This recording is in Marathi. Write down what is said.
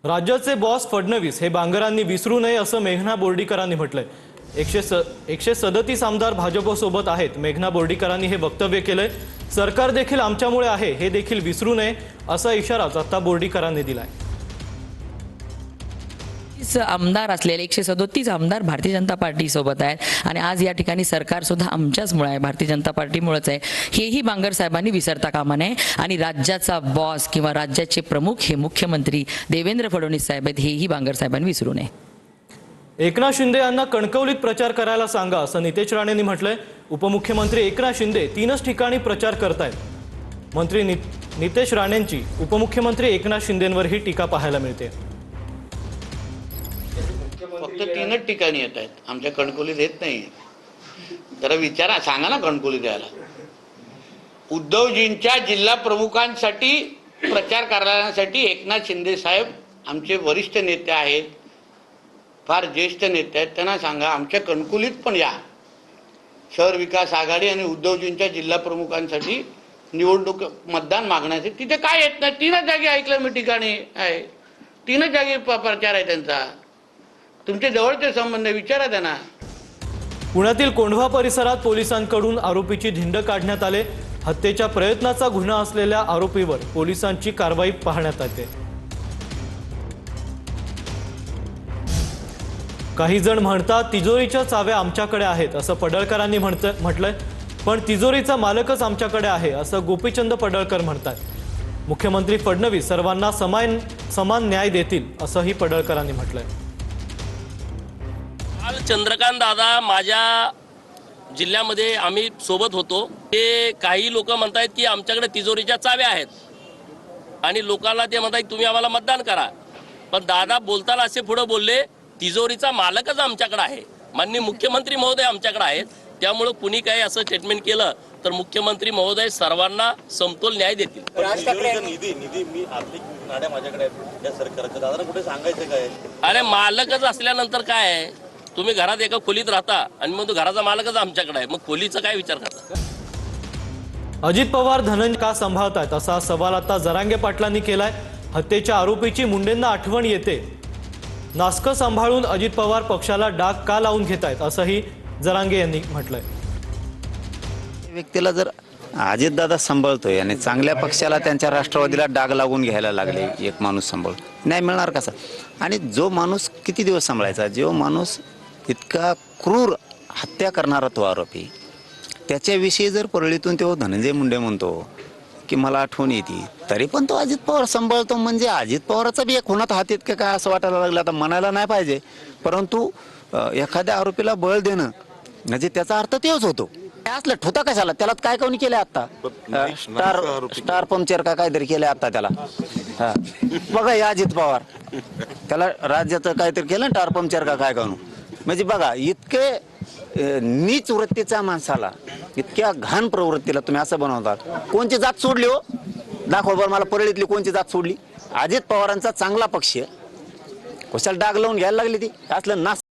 राज्याचे बॉस फडणवीस हे बांगरांनी विसरू नये असं मेघना बोर्डीकरांनी म्हटलंय। 137 आमदार भाजपसोबत आहेत। मेघना बोर्डीकरांनी हे वक्तव्य केलंय। सरकार देखील आमच्यामुळे आहे हे देखील विसरू नये असा इशारा आता बोर्डीकरांनी दिलाय। आमदार असलेले 137 आमदार भारतीय जनता पार्टी सोबत आहेत आणि आज या ठिकाणी सरकार सुद्धा आमच्याचमुळे आहे, भारतीय जनता पार्टीमुळेच आहे हेही बांगर साहेबांनी विसरता कामा नये। आणि राज्याचा बॉस किंवा राज्याचे प्रमुख हे मुख्यमंत्री देवेंद्र फडणवीस साहेब आहेत हेही बांगर साहेबांनी विसरू नये। एकनाथ शिंदे यांना कणकवलीत प्रचार करायला सांगा असं नितेश राणेंनी म्हटलंय। उपमुख्यमंत्री एकनाथ शिंदे 3च ठिकाणी प्रचार करतायत। मंत्री नितेश राणेंची उपमुख्यमंत्री एकनाथ शिंदेंवरही टीका पाहायला मिळते। फक्त 3च ठिकाणी येत आहेत, आमच्या कणकवलीत येत नाही। जरा विचारा, सांगा ना कणकवलीत यायला। उद्धवजींच्या जिल्हा प्रमुखांसाठी प्रचार करण्यासाठी एकनाथ शिंदे साहेब आमचे वरिष्ठ नेते आहेत, फार ज्येष्ठ नेते आहेत। त्यांना सांगा आमच्या कणकवलीत पण या। शहर विकास आघाडी आणि उद्धवजींच्या जिल्हा प्रमुखांसाठी निवडणूक मतदान मागण्यासाठी तिथे काय येत नाही। 3च जागी ऐकलं मी ठिकाणी आहे, 3च जागी प्रचार आहे त्यांचा। तुमचे जवळचे संबंध विचारा त्यांना। पुण्यातील कोंढवा परिसरात पोलिसांकडून आरोपीची धिंड काढण्यात आले। हत्येच्या प्रयत्नाचा गुन्हा असलेल्या आरोपीवर पोलिसांची कारवाई पाहण्यात आली। काही जण म्हणतात तिजोरीच्या चाव्या आमच्याकडे आहेत असं पडळकरांनी म्हटलंय, पण तिजोरीचा मालकच आमच्याकडे आहे असं गोपीचंद पडळकर म्हणतात। मुख्यमंत्री फडणवीस सर्वांना समान न्याय देतील असंही पडळकरांनी म्हटलंय। काल चंद्रकांत दादा माझ्या जिल्ह्यामध्ये आम्ही सोबत होतो। ते काही लोक म्हणतात की आमच्याकडे तिजोरीच्या चाव्या आहेत आणि लोकांना ते म्हणतात तुम्ही आम्हाला मतदान करा, पण दादा बोलताना असे पुढे बोलले तिजोरीचा मालकच आमच्याकडे आहे, माननीय मुख्यमंत्री महोदय आमच्याकडे आहेत। त्यामुळे कुणी काही असं स्टेटमेंट केलं तर मुख्यमंत्री महोदय सर्वांना समतोल न्याय देतील। निधी मी आर्थिक नाड्या माझ्याकडे आहेत या सरकारच्या, दादा कुठे सांगायचं काय? अरे मालकच असल्यानंतर काय आहे, तुम्ही घरात एका खोलीत राहता आणि मग तो घराचा मालकच आमच्याकडे आहे, मग खोलीचा काय विचार करता? अजित पवार धनंजय का सांभाळतायत असा सवाल आता जरांगे पाटलांनी केलाय। हत्येच्या आरोपीची मुंडेंना आठवण येते, नासकं सांभाळून अजित पवार पक्षाला डाग का लावून घेतायत असंही जरांगे यांनी म्हटलंय। व्यक्तीला जर अजितदादा सांभाळतोय आणि चांगल्या पक्षाला त्यांच्या राष्ट्रवादीला डाग लागून घ्यायला लागले, एक माणूस सांभाळ न्याय मिळणार कसा? आणि जो माणूस किती दिवस सांभाळायचा, जो माणूस इतका क्रूर हत्या करणारा तो आरोपी, त्याच्याविषयी जर परळीतून तो धनंजय मुंडे म्हणतो की मला आठवण येते, तरी पण तो अजित पवार सांभाळतो, म्हणजे अजित पवाराचा बी एक खुणात हात इतकं काय असं वाटायला लागलं। आता म्हणायला नाही पाहिजे, परंतु एखाद्या आरोपीला बळ देणं म्हणजे त्याचा अर्थ तेच होतो। असलं ठोता कशाला त्याला, काय कोणी केलं आता? स्टार पंक्चर का काहीतरी केलं आता त्याला। बघा या अजित पवार त्याला राज्याचं काहीतरी केलं स्टार पंक्चर का काय करू, म्हणजे बघा इतके नीच वृत्तीच्या माणसाला, इतक्या घाण प्रवृत्तीला तुम्ही असं बनवतात। कोणची जात सोडली हो? दाखवा बरं मला परळीतली कोणची जात सोडली? अजित पवारांचा चांगला पक्ष कशाला डाग लावून घ्यायला लागली ती? असलं नास